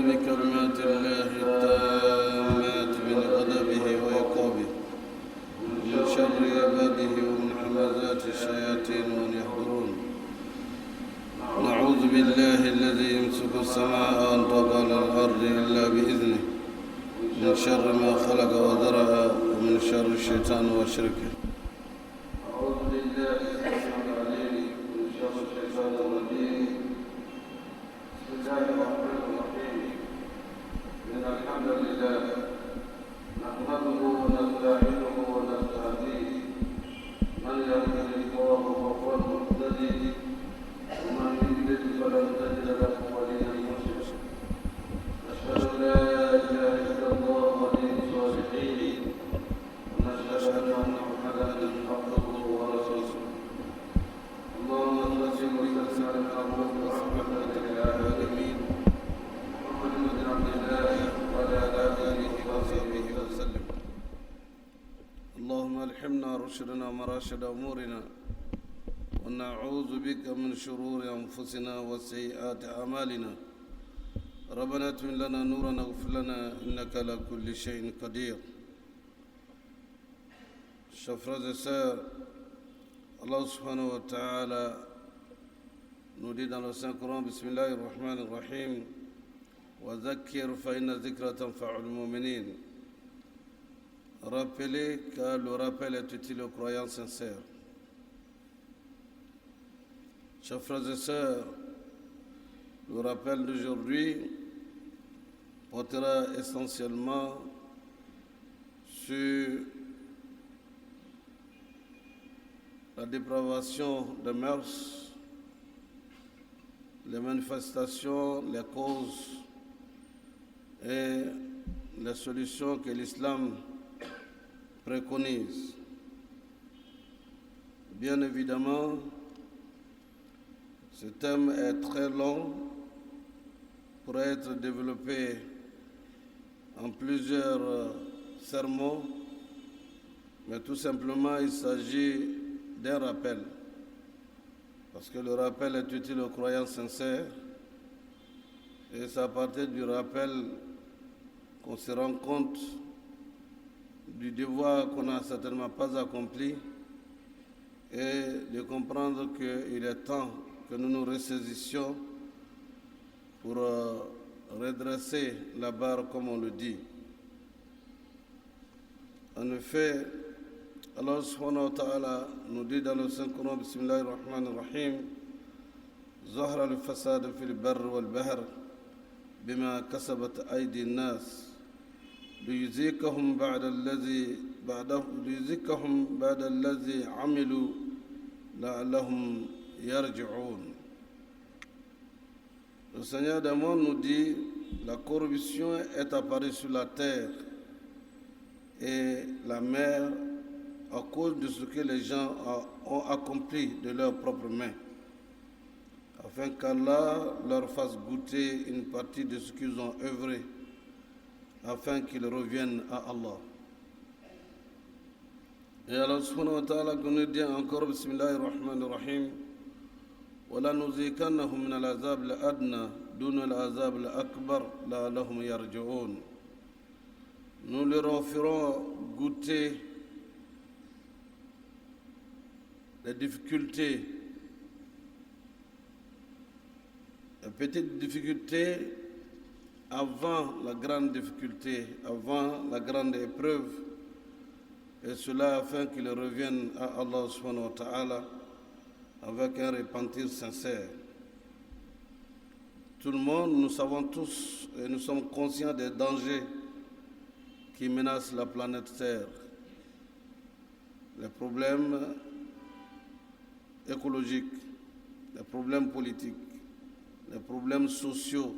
بكلمات الله التامات من غضبه وعقابه من شر عباده ومن همزات الشياطين وأن يحضرون. نعوذ بالله الذي يمسك السماء أن تقع على الأرض إلا بإذنه من شر ما خلق وذرأ ومن شر الشيطان وشركه. أعوذ بالله السميع العليم من شر الشيطان الرجيم. بسم الله الرحمن الرحيم. إن الحمد لله نحمده ونستعينه ونستهديه. من يهده الله فهو المهتدي ومن يضلل فلن تجد له وليا مرشدا. أشهد أن لا إله إلا الله ولي الصالحين ونشهد أن محمدا عبده ورسوله. اللهم صل وسلم على رحمة للعالمين محمد عبد الله وعلى آله وصحبه وسلم. اللهم ألهمنا رشدنا ومراشد أمورنا ونعوذ بك من شرور أنفسنا وسيئات أعمالنا. ربنا اتمم لنا نورنا واغفر لنا إنك على كل شيء قدير. Chers frères et sœurs, Allah subhanahu wa ta'ala nous dit dans le Saint-Coran, Bismillahir Rahmanir Rahim, wa dhakkir fa inna dhikra tanfa'ul mu'minin. Rappelez, car le rappel est utile aux croyants sincères. Chers frères et sœurs, le rappel d'aujourd'hui portera essentiellement sur la dépravation des mœurs, les manifestations, les causes et les solutions que l'islam préconise. Bien évidemment, ce thème est très long pour être développé en plusieurs sermons, mais tout simplement il s'agit d'un rappel, parce que le rappel est utile aux croyants sincères, et c'est à partir du rappel qu'on se rend compte du devoir qu'on n'a certainement pas accompli et de comprendre qu'il est temps que nous nous ressaisissions pour redresser la barre, comme on le dit. En effet, Allah subhanahu wa ta'ala nous dit dans le Saint-Coran, Bismillahir Rahmanir Rahim, Zahra al-fasad fil barr wal bahr bima kasabat aydi an-nas liyuzikahum ba'da allazi amilu la'allahum yarji'un. Le Seigneur des mondes nous dit, la corruption est apparue sur la terre et la mer à cause de ce que les gens ont accompli de leurs propres mains, afin qu'Allah leur fasse goûter une partie de ce qu'ils ont œuvré, afin qu'ils reviennent à Allah. Et Allah subhanahu wa ta'ala nous dit encore, Bismillahir Rahmanir Rahim, وَلَنُذِيقَنَّهُم مِّنَ الْعَذَابِ الْأَدْنَىٰ دُونَ الْعَذَابِ الْأَكْبَرِ لَعَلَّهُمْ يَرْجِعُونَ. Nous leur ferons goûter les difficultés, les petites difficultés avant la grande difficulté, avant la grande épreuve, et cela afin qu'ils reviennent à Allah subhanahu wa ta'ala avec un repentir sincère. Tout le monde, nous savons tous et nous sommes conscients des dangers qui menacent la planète Terre. Les problèmes écologiques, les problèmes politiques, les problèmes sociaux,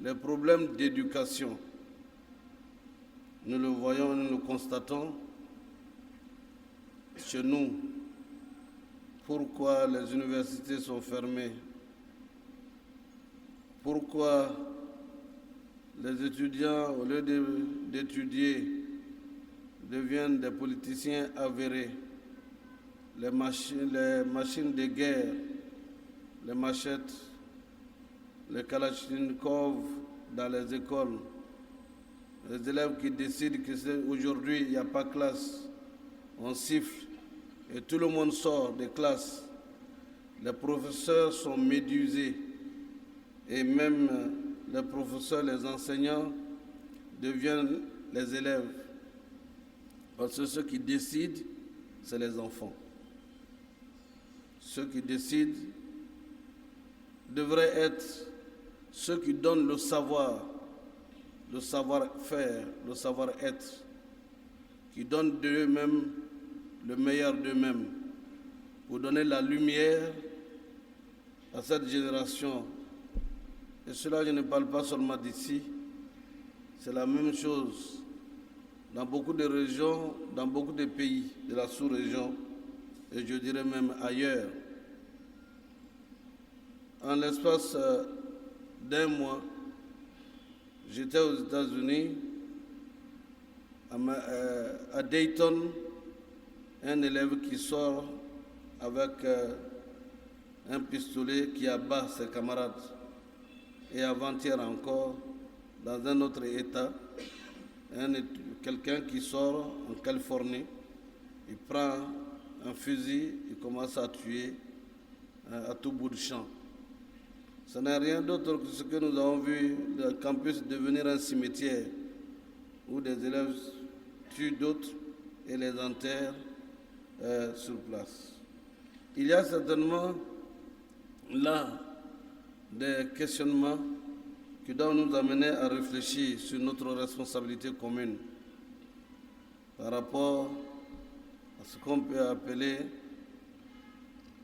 les problèmes d'éducation. Nous le voyons, nous le constatons chez nous. Pourquoi les universités sont fermées? Pourquoi les étudiants, au lieu d'étudier, deviennent des politiciens avérés? Les machines de guerre, les machettes, les kalachnikov dans les écoles, les élèves qui décident qu'aujourd'hui il n'y a pas classe, on siffle et tout le monde sort des classes. Les professeurs sont médusés et même les professeurs, les enseignants deviennent les élèves. Parce que ceux qui décident, c'est les enfants. Ceux qui décident devraient être ceux qui donnent le savoir, le savoir-faire, le savoir-être, qui donnent d'eux-mêmes le meilleur d'eux-mêmes pour donner la lumière à cette génération. Et cela, je ne parle pas seulement d'ici, c'est la même chose dans beaucoup de régions, dans beaucoup de pays de la sous-région, et je dirais même ailleurs. En l'espace d'un mois, j'étais aux États-Unis, à Dayton, un élève qui sort avec un pistolet qui abat ses camarades. Et avant-hier encore, dans un autre État, quelqu'un qui sort en Californie, il prend un fusil, il commence à tuer à tout bout de champ. Ce n'est rien d'autre que ce que nous avons vu, le campus devenir un cimetière où des élèves tuent d'autres et les enterrent sur place. Il y a certainement là des questionnements qui doivent nous amener à réfléchir sur notre responsabilité commune par rapport à ce qu'on peut appeler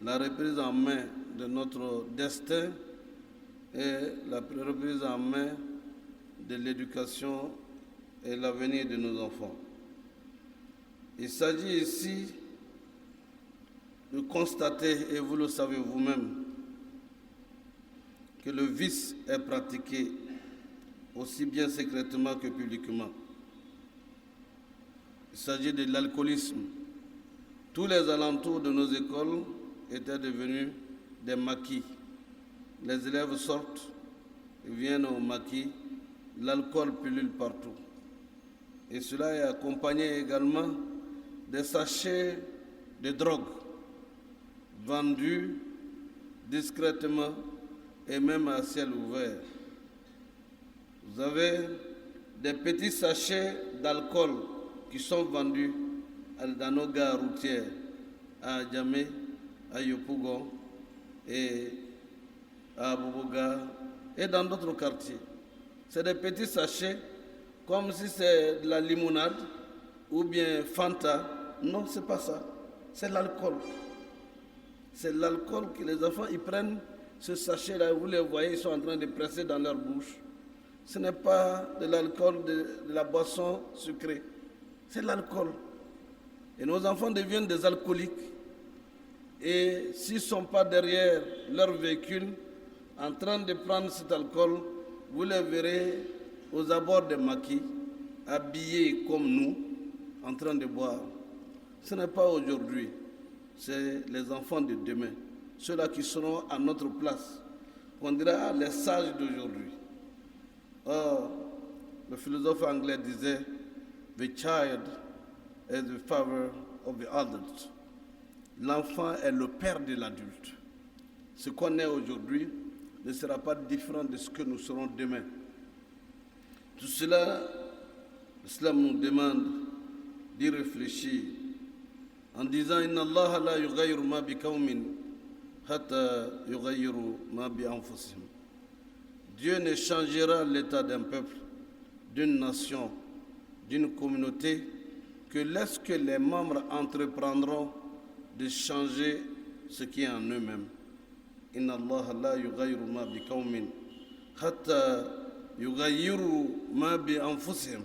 la reprise en main de notre destin et la reprise en main de l'éducation et l'avenir de nos enfants. Il s'agit ici de constater, et vous le savez vous-même, que le vice est pratiqué aussi bien secrètement que publiquement. Il s'agit de l'alcoolisme. Tous les alentours de nos écoles étaient devenus des maquis. Les élèves sortent, ils viennent au maquis, l'alcool pullule partout. Et cela est accompagné également des sachets de drogue vendus discrètement et même à ciel ouvert. Vous avez des petits sachets d'alcool qui sont vendus dans nos gares routières, à Djamé, à Yopougon et à Boboga et dans d'autres quartiers. C'est des petits sachets comme si c'est de la limonade ou bien Fanta. Non, c'est pas ça. C'est l'alcool. C'est l'alcool que les enfants ils prennent. Ce sachet-là, vous les voyez, ils sont en train de presser dans leur bouche. Ce n'est pas de l'alcool, de la boisson sucrée. C'est l'alcool. Et nos enfants deviennent des alcooliques. Et s'ils ne sont pas derrière leur véhicule, en train de prendre cet alcool, vous les verrez aux abords des maquis, habillés comme nous, en train de boire. Ce n'est pas aujourd'hui, c'est les enfants de demain, ceux-là qui seront à notre place, qu'on dira les sages d'aujourd'hui. Or, le philosophe anglais disait, the child is the father of the adult. L'enfant est le père de l'adulte. Ce qu'on est aujourd'hui ne sera pas différent de ce que nous serons demain. Tout cela, l'islam nous demande d'y réfléchir en disant Inna Allah la yughayyiru ma bi qawmin hatta yughayyiru ma bi anfusihim. Dieu ne changera l'état d'un peuple, d'une nation, d'une communauté que lorsque les membres entreprendront de changer ce qui est en eux-mêmes. Inna Allah la yughayyiru ma bi qawmin hatta yughayyiru ma bi anfusihim.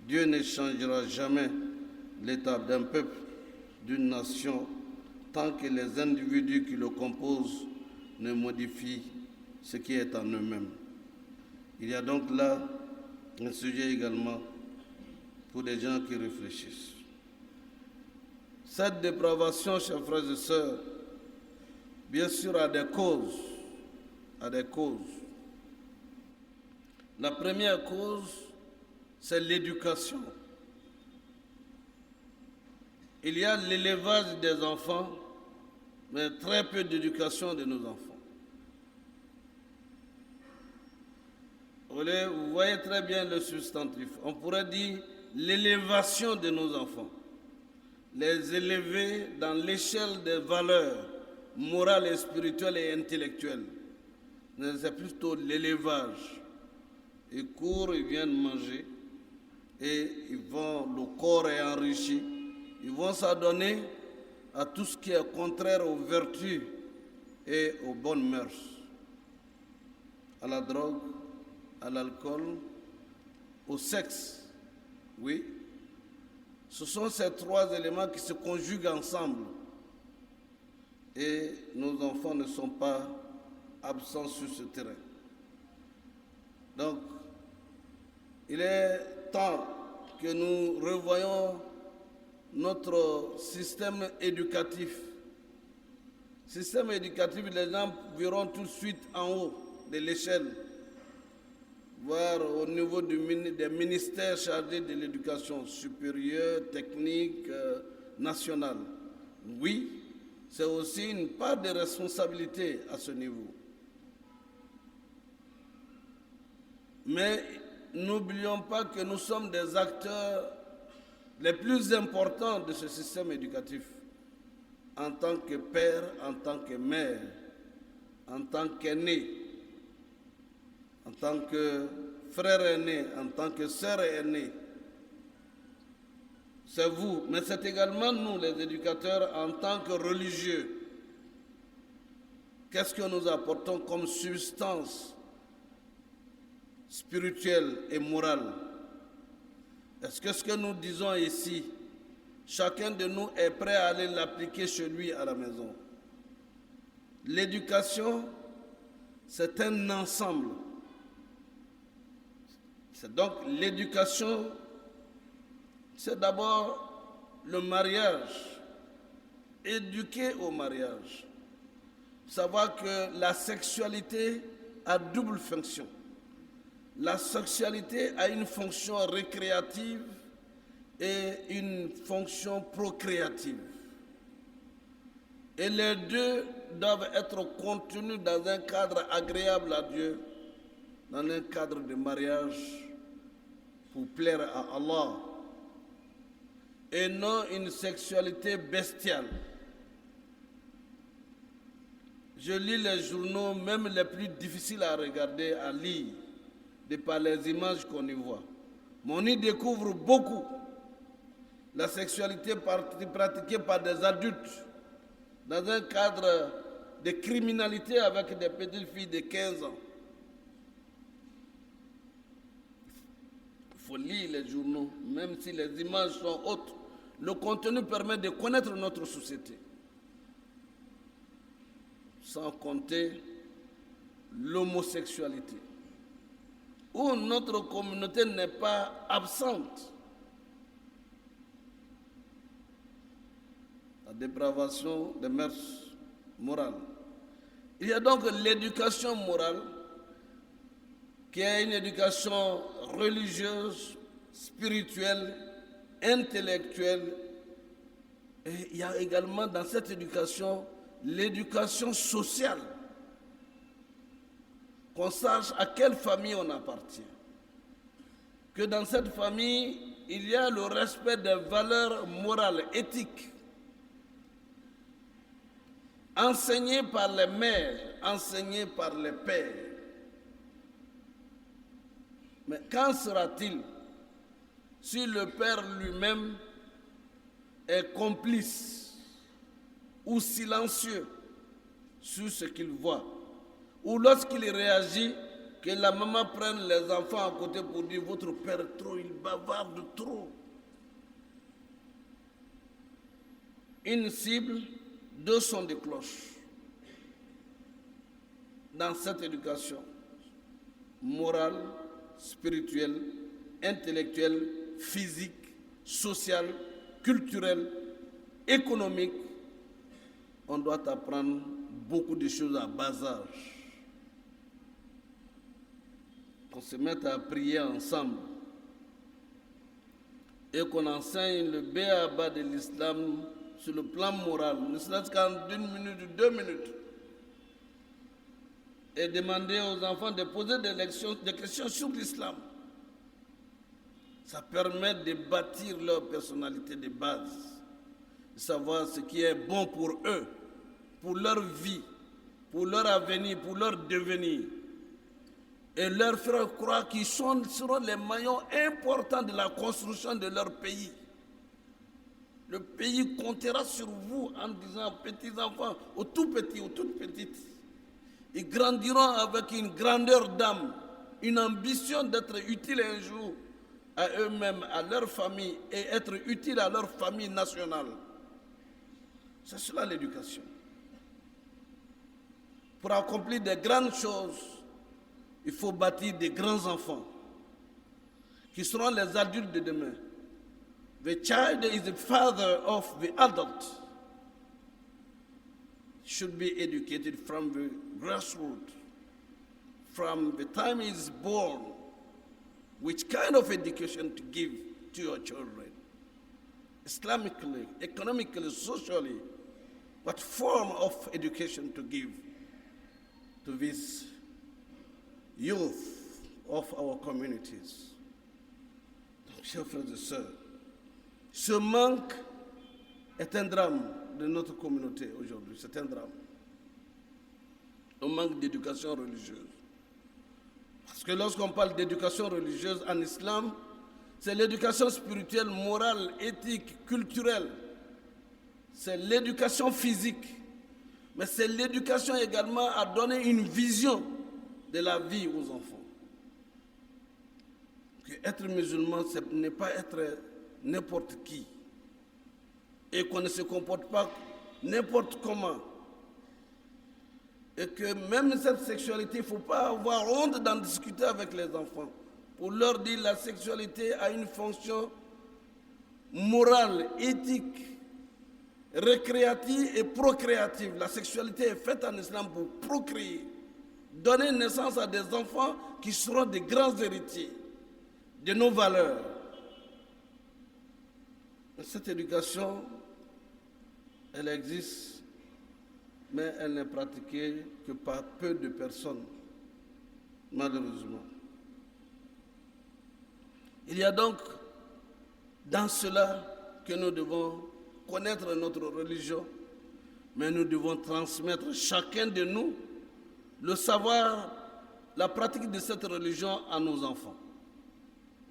Dieu ne changera jamais l'état d'un peuple, d'une nation, tant que les individus qui le composent ne modifient ce qui est en eux-mêmes. Il y a donc là un sujet également pour les gens qui réfléchissent. Cette dépravation, chers frères et sœurs, bien sûr a des causes. La première cause, c'est l'éducation. Il y a l'élevage des enfants, mais très peu d'éducation de nos enfants. Vous voyez très bien le substantif. On pourrait dire l'élévation de nos enfants. Les élever dans l'échelle des valeurs morales, et spirituelles et intellectuelles. C'est plutôt l'élevage. Ils courent, ils viennent manger et le corps est enrichi. Ils vont s'adonner à tout ce qui est contraire aux vertus et aux bonnes mœurs. À la drogue, à l'alcool, au sexe. Oui. Ce sont ces trois éléments qui se conjuguent ensemble. Et nos enfants ne sont pas absents sur ce terrain. Donc, il est temps que nous revoyions notre système éducatif. Système éducatif, les gens verront tout de suite en haut de l'échelle, voire au niveau des ministères chargés de l'éducation supérieure, technique, nationale. Oui, c'est aussi une part de responsabilité à ce niveau. Mais n'oublions pas que nous sommes des acteurs les plus importants de ce système éducatif, en tant que père, en tant que mère, en tant qu'aîné, en tant que frère aîné, en tant que sœur aînée. C'est vous, mais c'est également nous, les éducateurs, en tant que religieux. Qu'est-ce que nous apportons comme substance spirituelle et morale? Est-ce que ce que nous disons ici, chacun de nous est prêt à aller l'appliquer chez lui à la maison? L'éducation, c'est un ensemble. C'est donc l'éducation, c'est d'abord le mariage, éduquer au mariage. Savoir que la sexualité a double fonction. La sexualité a une fonction récréative et une fonction procréative. Et les deux doivent être contenus dans un cadre agréable à Dieu, dans un cadre de mariage pour plaire à Allah, et non une sexualité bestiale. Je lis les journaux, même les plus difficiles à regarder, à lire, de par les images qu'on y voit. Mais on y découvre beaucoup la sexualité pratiquée par des adultes dans un cadre de criminalité avec des petites filles de 15 ans. Il faut lire les journaux, même si les images sont hautes. Le contenu permet de connaître notre société. Sans compter l'homosexualité, où notre communauté n'est pas absente. La dépravation des mœurs morales. Il y a donc l'éducation morale, qui est une éducation religieuse, spirituelle, intellectuelle. Et il y a également dans cette éducation l'éducation sociale, qu'on sache à quelle famille on appartient, que dans cette famille, il y a le respect des valeurs morales, éthiques, enseignées par les mères, enseignées par les pères. Mais qu'en sera-t-il si le père lui-même est complice ou silencieux sur ce qu'il voit, ou lorsqu'il réagit, que la maman prenne les enfants à côté pour dire votre père est trop, il bavarde trop. Une cible, deux sons de cloche dans cette éducation morale, spirituelle, intellectuelle, physique, sociale, culturelle, économique. On doit apprendre beaucoup de choses à bas âge. Qu'on se mette à prier ensemble et qu'on enseigne le b.a.-ba de l'islam sur le plan moral, ne serait-ce qu'en 1 minute ou 2 minutes, et demander aux enfants de poser des questions sur l'islam. Ça permet de bâtir leur personnalité de base, de savoir ce qui est bon pour eux, pour leur vie, pour leur avenir, pour leur devenir, et leur faire croire qu'ils seront les maillons importants de la construction de leur pays. Le pays comptera sur vous en disant, petits enfants, aux tout petits, aux toutes petites, ils grandiront avec une grandeur d'âme, une ambition d'être utiles un jour à eux-mêmes, à leur famille, et être utiles à leur famille nationale. C'est cela l'éducation. Pour accomplir des grandes choses, il faut bâtir des grands enfants qui seront les adultes de demain. The child is the father of the adult. Should be educated from the grassroots, from the time he is born. Which kind of education to give to your children? Islamically, economically, socially, what form of education to give to these youth of our communities? Donc, chers frères et sœurs, ce manque est un drame de notre communauté aujourd'hui. C'est un drame. Un manque d'éducation religieuse. Parce que lorsqu'on parle d'éducation religieuse en islam, c'est l'éducation spirituelle, morale, éthique, culturelle. C'est l'éducation physique. Mais c'est l'éducation également à donner une vision de la vie aux enfants. Que être musulman, ce n'est pas être n'importe qui. Et qu'on ne se comporte pas n'importe comment. Et que même cette sexualité, il ne faut pas avoir honte d'en discuter avec les enfants. Pour leur dire que la sexualité a une fonction morale, éthique, récréative et procréative. La sexualité est faite en islam pour procréer, donner naissance à des enfants qui seront des grands héritiers de nos valeurs. Cette éducation, elle existe mais elle n'est pratiquée que par peu de personnes, malheureusement. Il y a donc dans cela que nous devons connaître notre religion, mais nous devons transmettre chacun de nous le savoir, la pratique de cette religion à nos enfants,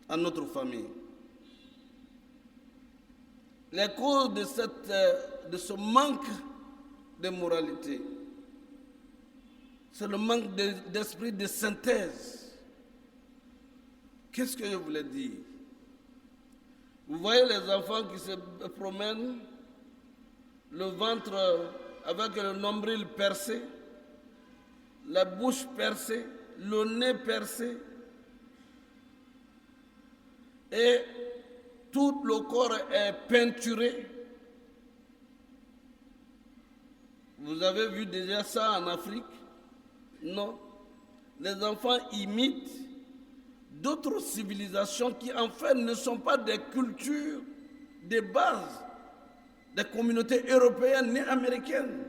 à notre famille. Les causes de ce manque de moralité, c'est le manque d'esprit de synthèse. Qu'est-ce que je voulais dire? Vous voyez les enfants qui se promènent, le ventre avec le nombril percé, la bouche percée, le nez percé, et tout le corps est peinturé. Vous avez vu déjà ça en Afrique? Non. Les enfants imitent d'autres civilisations qui en fait ne sont pas des cultures de base des communautés européennes ni américaines.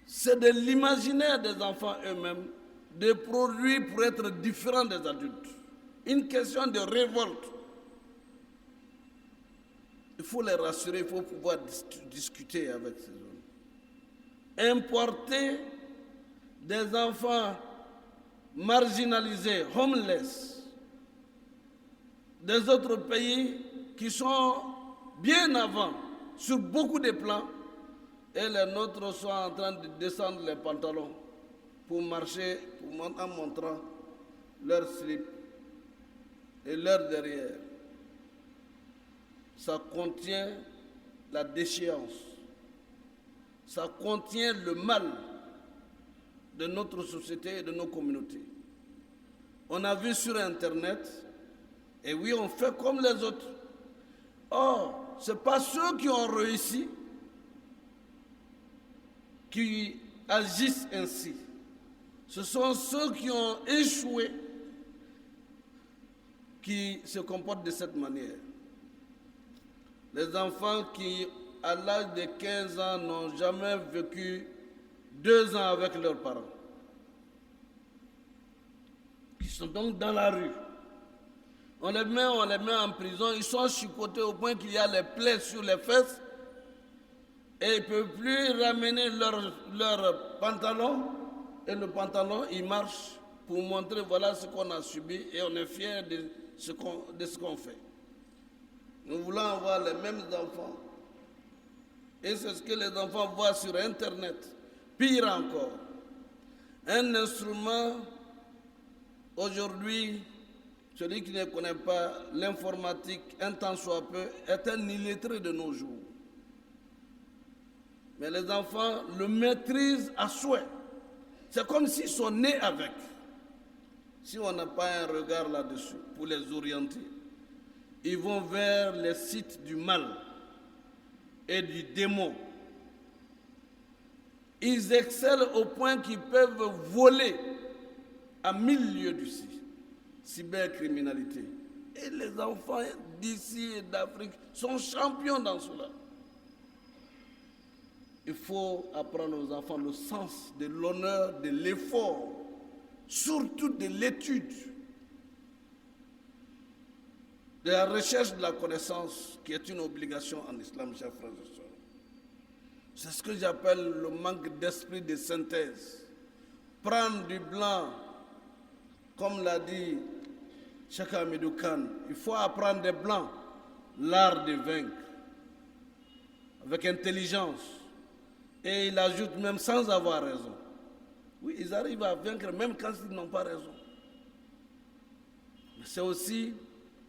C'est de l'imaginaire des enfants eux-mêmes de produire pour être différents des adultes. Une question de révolte. Il faut les rassurer, il faut pouvoir discuter avec ces hommes. Importer des enfants marginalisés, homeless, des autres pays qui sont bien avant sur beaucoup de plans, et les nôtres sont en train de descendre les pantalons pour marcher en montrant leur slip et leur derrière. Ça contient la déchéance, ça contient le mal de notre société et de nos communautés. On a vu sur Internet, et oui, on fait comme les autres. Or, ce n'est pas ceux qui ont réussi qui agissent ainsi. Ce sont ceux qui ont échoué qui se comportent de cette manière. Les enfants qui, à l'âge de 15 ans, n'ont jamais vécu 2 ans avec leurs parents, qui sont donc dans la rue. On les met en prison, ils sont chicotés au point qu'il y a les plaies sur les fesses et ils ne peuvent plus ramener leur pantalon. Et le pantalon, il marche pour montrer voilà ce qu'on a subi et on est fiers de ce qu'on fait. Nous voulons avoir les mêmes enfants. Et c'est ce que les enfants voient sur Internet. Pire encore, un instrument, aujourd'hui, celui qui ne connaît pas l'informatique, un tant soit peu, est un illettré de nos jours. Mais les enfants le maîtrisent à souhait. C'est comme s'ils sont nés avec. Si on n'a pas un regard là-dessus pour les orienter, ils vont vers les sites du mal et du démon. Ils excellent au point qu'ils peuvent voler à 1000 lieues d'ici. Cybercriminalité. Et les enfants d'ici et d'Afrique sont champions dans cela. Il faut apprendre aux enfants le sens de l'honneur, de l'effort, surtout de l'étude, de la recherche de la connaissance, qui est une obligation en islam, chers frères et sœurs. C'est ce que j'appelle le manque d'esprit de synthèse. Prendre du blanc, comme l'a dit Cheikh Hamidou Kane, il faut apprendre des blancs l'art de vaincre, avec intelligence. Et il ajoute même sans avoir raison. Oui, ils arrivent à vaincre même quand ils n'ont pas raison. Mais c'est aussi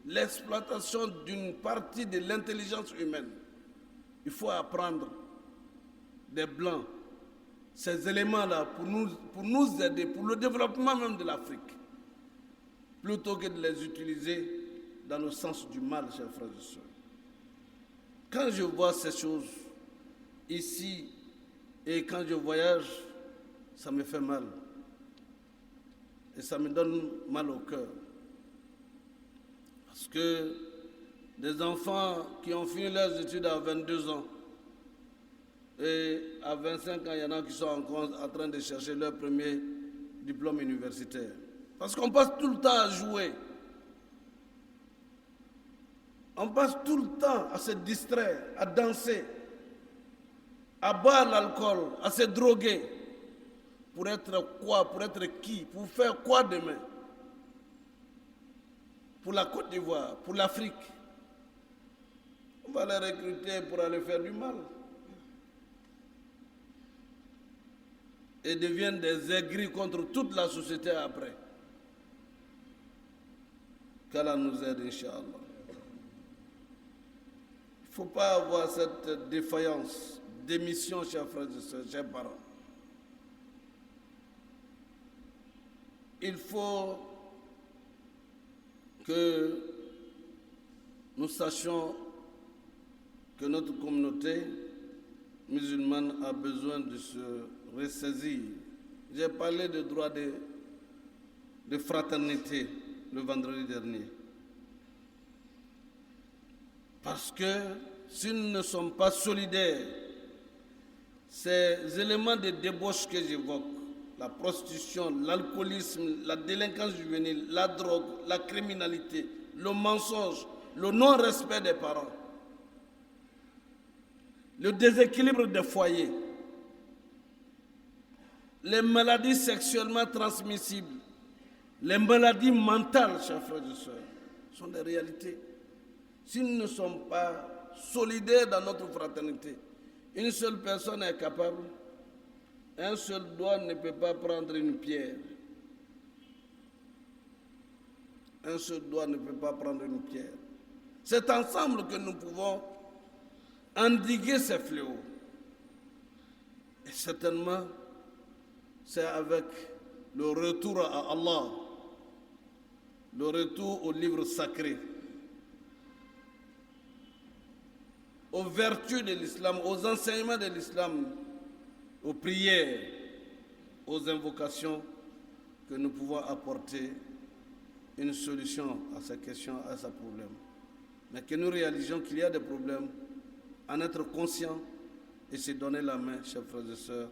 l'exploitation d'une partie de l'intelligence humaine. Il faut apprendre des blancs, ces éléments-là, pour nous aider, pour le développement même de l'Afrique, plutôt que de les utiliser dans le sens du mal, chers frères et sœurs. Quand je vois ces choses ici et quand je voyage, ça me fait mal. Et ça me donne mal au cœur. Parce que des enfants qui ont fini leurs études à 22 ans Et à 25 ans, il y en a qui sont encore en train de chercher leur premier diplôme universitaire. Parce qu'on passe tout le temps à jouer. On passe tout le temps à se distraire, à danser, à boire l'alcool, à se droguer. Pour être quoi? Pour être qui? Pour faire quoi demain? Pour la Côte d'Ivoire, pour l'Afrique. On va les recruter pour aller faire du mal. Et deviennent des aigris contre toute la société après. Qu'Allah nous aide, Inch'Allah. Il ne faut pas avoir cette défaillance d'émission, chers frères et sœurs, chers parents. Il faut que nous sachions que notre communauté musulmane a besoin de se ressaisir. J'ai parlé de droit de fraternité le vendredi dernier. Parce que si nous ne sommes pas solidaires, ces éléments de débauche que j'évoque, la prostitution, l'alcoolisme, la délinquance juvénile, la drogue, la criminalité, le mensonge, le non-respect des parents, le déséquilibre des foyers, les maladies sexuellement transmissibles, les maladies mentales, chers frères et sœurs, sont des réalités. Si nous ne sommes pas solidaires dans notre fraternité, une seule personne est capable, un seul doigt ne peut pas prendre une pierre. Un seul doigt ne peut pas prendre une pierre. C'est ensemble que nous pouvons endiguer ces fléaux. Et certainement, c'est avec le retour à Allah, le retour au livre sacré, aux vertus de l'islam, aux enseignements de l'islam, aux prières, aux invocations, que nous pouvons apporter une solution à ces questions, à ces problèmes. Mais que nous réalisions qu'il y a des problèmes, en être conscient et se donner la main, chers frères et sœurs,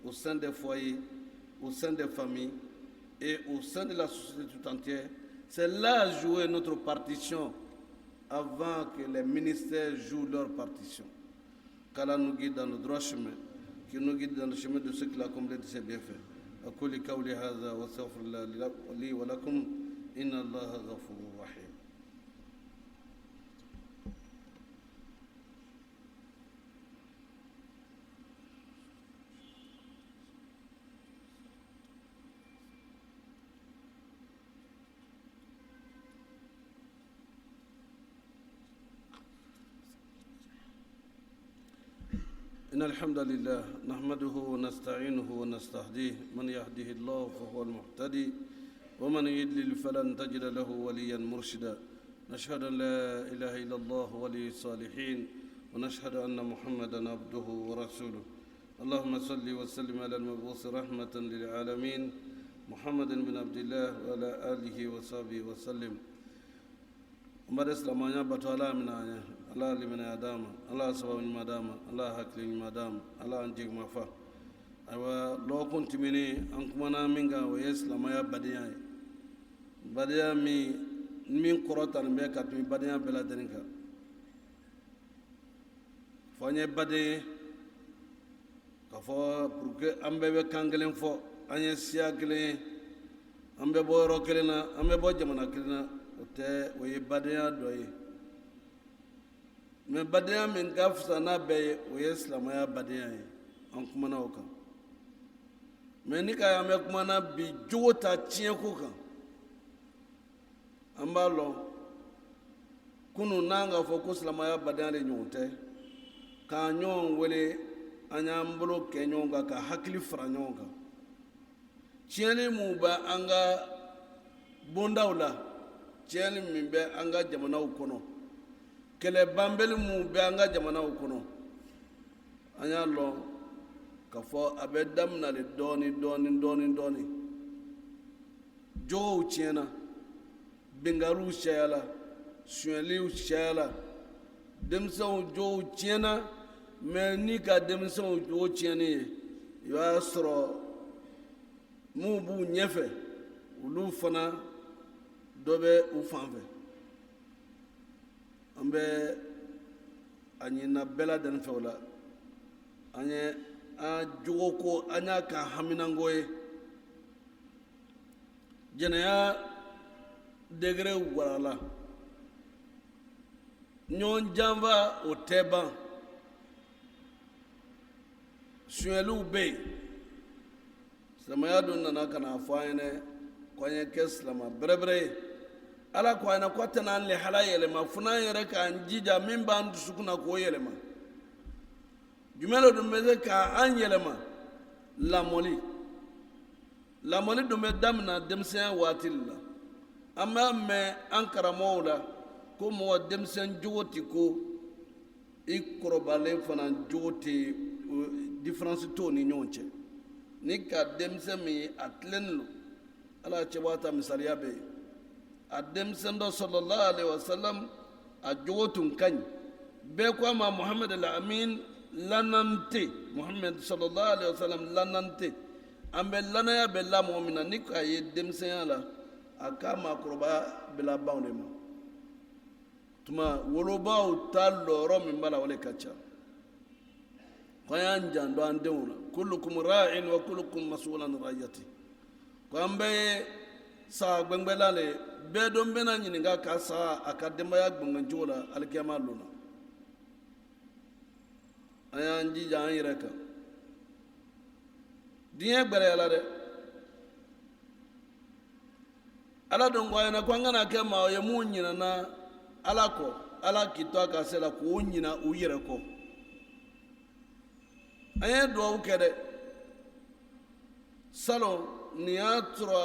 au sein des foyers, au sein des familles et au sein de la société tout entière. C'est là jouer notre partition avant que les ministères jouent leur partition. Qu'Allah nous guide dans le droit chemin, qu'il nous guide dans le chemin de ceux qui l'accomplissent de ses bienfaits. أقول قولي هذا وأستغفر الله لي ولكم إن الله غفور رحيم. إن الحمد لله نحمده ونستعينه ونستهديه من يهده الله فهو المهتدي ومن يضلل فلن تجد له وليا مرشدا نشهد أن لا إله إلا الله ولي الصالحين ونشهد أن محمدا عبده ورسوله اللهم صل وسلم على المبعوث رحمة للعالمين محمد بن عبد الله وعلى آله وصحبه وسلم Umar Islamanya batwala minanya Allah limana adama Allah sababu madama Allah hakli madama Allah anjig mafa aywa lokun timini ankumana minga wa islamaya badiya mi min quratan be katmi badiya bela deninka fanye bade ka fo pour que ambe be kangelen fo anye siakle ambe bo rokelena ambe bo jamana kelena o ye badenya dɔ ye mɛ badenya min ka fisa n'a bɛɛ ye o ye silamɛya badenya ye an kumana o kan mɛ ni ka y'an bɛ kumana bi jogo ta tiɲɛko kan an b'a lɔn kunun n'an ka fɔ ko silamɛya badenya de ɲɔgɔn tɛ k'an ɲɔgɔn wele an y'an bolo kɛ ɲɔgɔn kan ka hakili fara ɲɔgɔn kan tiɲɛni mun bɛ an ka bondaw la tiɲɛni min bɛ an ka jamanaw kɔnɔ kɛlɛ banbɛli min bɛ an ka jamanaw kɔnɔ an y'a lɔn k'a fɔ a bɛ daminɛ dɔɔni jogow tiɲɛna bɛnganiw cayala sonyɛliw cayala denmisɛnw jogow tiɲɛna mais ni ka denmisɛnw o tiɲɛni ye i b'a sɔrɔ mun b'u ɲɛfɛ olu fana dɔ bɛ u fan fɛ an bɛ a ɲinina bɛɛ lajɛlen fɛ o la an ye an jogo ko an y'a ka haminanko ye jɛnɛya degere warala ɲɔgɔn janfa o tɛ ban suɲɛliw bɛ yen silamɛya dun nana ka na fɔ an ɲɛna ko an ye kɛ silama bɛrɛbɛrɛ ye ala ko an ɲɛna ko a tɛna an lahala yɛlɛma fo n'an yɛrɛ k'an jija min b'an dusukun na k'o yɛlɛma jumɛn de dun bɛ se k'an yɛlɛma lamɔli lamɔli dun bɛ daminɛ denmisɛnya waati de la an b'a mɛn an karamɔgɔw la ko mɔgɔ denmisɛn jogo tɛ ko i kɔrɔbalen fana jogo tɛ différence t'o ni ɲɔgɔn cɛ ni ka denmisɛn min ye a tilennen don ala ya cɛbɔ ta misaliya bɛ yen a denmisɛn dɔ sallallahu alaihi wasallam a jogo tun ka ɲi bɛɛ ko a ma muhammed al-amin lanante muhammed sallallahu alaihi wasallam lanante an bɛ lanaya bɛ lamɔ min na ni k'a ye denmisɛnya la a ka maakɔrɔba bɛla baw de ma tuma wolobaw ta lɔɔrɔ min b'a la o de ka ca ko an y'an jan don an denw na kullukum ra'in wa kullukum mas'ulan an ra'iyati ko an bɛɛ ye saga gbɛngbɛlan le bɛɛ don bɛna ɲininka ka saga a ka denbaya gbɛngbɛn cogo la alikiyama don na an y'an jija an yɛrɛ kan diɲɛ gbɛrɛyala dɛ ala don ko a ɲɛna ko an kana kɛ maa ye mun ɲinana ala kɔ ala k'i to a ka se la k'o ɲina u yɛrɛ kɔ an ye duwawu kɛ dɛ salon nin y'a sɔrɔ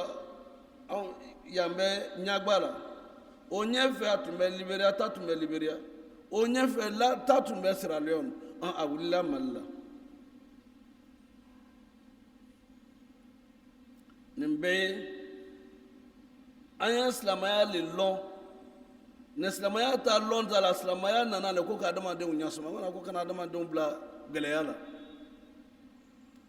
yan bɛ ɲagba la o ɲɛfɛ a tun bɛ liberiya ta tun bɛ liberiya o ɲɛfɛ ta tun bɛ sierra leone a wulila mali la nin bɛɛ ye an ye silamɛya le lɔn ni silamɛya ta lɔn ta la silamɛya nana le ko ka adamadenw ɲɛsɔmɔ mana ko kana adamadenw bila gɛlɛya la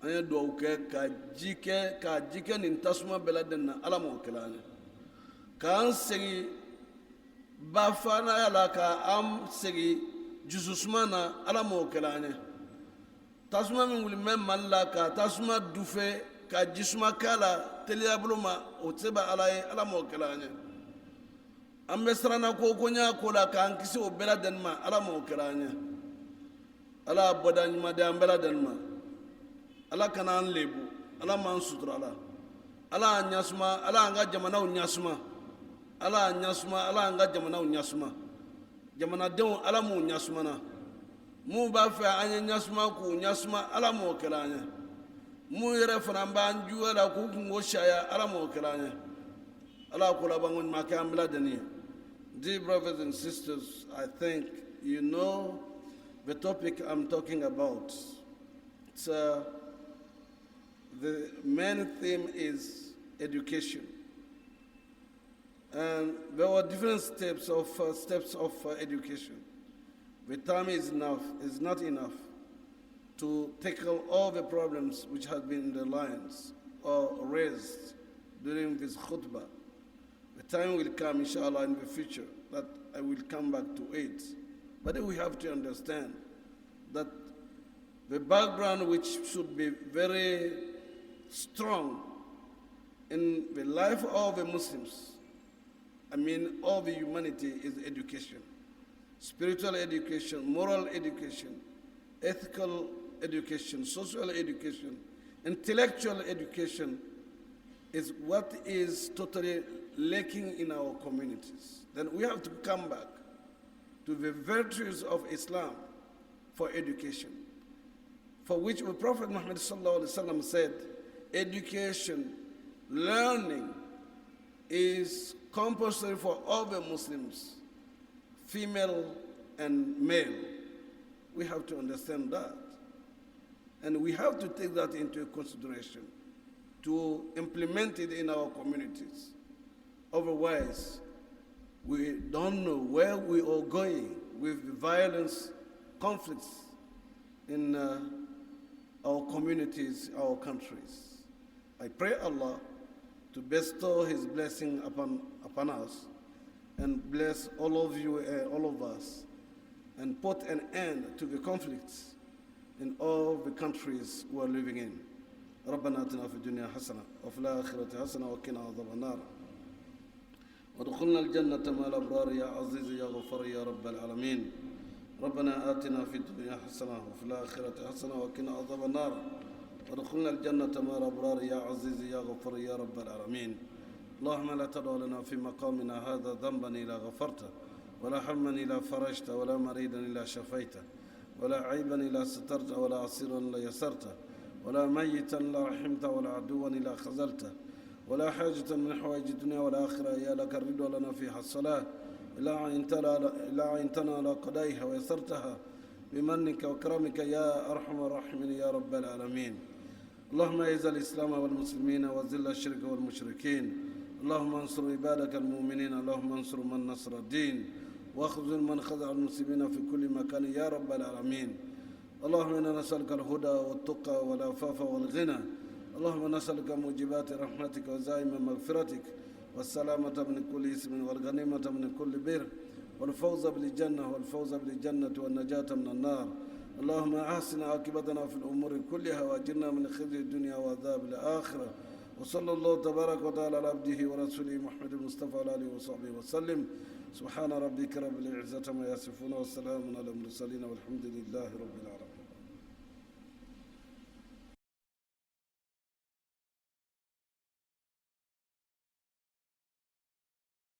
an ye duwawu kɛ ka ji kɛ nin tasuma bɛɛ lajɛlen na ala m'o kɛla an ye k'an segin bafanaya la k'an segin jususuma na ala m'o kɛla an ye tasuma min wuli bɛ mali la ka tasuma dufe ka jisuma k'a la teliya bolo ma o tɛ se ba ala ye ala m'o kɛla an ye an bɛ siranna ko n y'a ko la k'an kisi o bɛɛ lajɛlen ma ala m'o kɛla an ye ala y'a bɔda ɲuman di an bɛɛ lajɛlen ma ala kana an lebu ala m'an suturala ala y'an ɲasuma ala y'an ka jamanaw ɲasuma ala y'an ɲasuma ala y'an ka jamanaw ɲasuma jamanadenw ala m'u ɲasumana mun b'a fɛ an ye ɲasuma k'u ɲasuma ala m'o kɛla an ye mun yɛrɛ fana b'an juguya la k'u kungo sariya ala m'o kɛla an ye ala ko laban ko ɲuman kɛ an bɛɛ lajɛlen ye. Dear brothers and sisters, I think you know the topic I'm talking about. It's the main theme is education, and there were different steps of education. The time is not enough to tackle all the problems which have been in the lines or raised during this khutbah. The time will come, inshallah, in the future that I will come back to it. But we have to understand that the background which should be very strong in the life of the Muslims, I mean all the humanity, is education. Spiritual education, moral education, ethical education, social education, intellectual education is what is totally lacking in our communities. Then we have to come back to the virtues of Islam for education, for which the Prophet Muhammad ﷺ said, education, learning is compulsory for all the Muslims, female and male. We have to understand that. And we have to take that into consideration to implement it in our communities. Otherwise, we don't know where we are going with the violence, conflicts in our communities, our countries. I pray Allah to bestow His blessing upon us and bless all of you, all of us, and put an end to the conflicts in all the countries we are living in. ربنا آتنا في الدنيا حسنة وفي الآخرة حسنة وقنا عذاب النار وادخلنا الجنة مع الأبرار يا عزيز يا غفار يا رب العالمين. ربنا آتنا في الدنيا حسنة وفي الآخرة حسنة وقنا عذاب النار وادخلنا الجنة مع الأبرار يا عزيز يا غفار يا رب العالمين. اللهم لا تدع لنا في مقامنا هذا ذنبا إلا غفرته ولا هما إلا فرجته ولا مريدا إلا شفيته ولا عيبا إلا سترته ولا عسيرا إلا يسرته ولا ميتا إلا رحمته ولا عدوا إلا خذلته ولا حاجة من حوائج الدنيا والآخرة يا لك الرضا لنا فيها الصلاة إلا عينتنا على قضائها ويسرتها بمنك وكرمك يا أرحم الراحمين يا رب العالمين. اللهم أعز الإسلام والمسلمين وذل الشرك والمشركين. اللهم انصر عبادك المؤمنين. اللهم انصر من نصر الدين واخذل من خذل المسلمين في كل مكان يا رب العالمين. اللهم إنا نسألك الهدى والتقى والعفاف والغنى. اللهم نسألك موجبات رحمتك وزائم مغفرتك والسلامة من كل اسم والغنيمة من كل بر والفوز بالجنة والنجاة من النار. اللهم أحسن عاقبتنا في الأمور كلها وأجرنا من خزي الدنيا وعذاب الآخرة. وصلى الله تبارك وتعالى على عبده ورسوله محمد المصطفى على آله وصحبه وسلم. سبحان ربك رب العزة عما يصفون والسلام على المرسلين والحمد لله رب العالمين.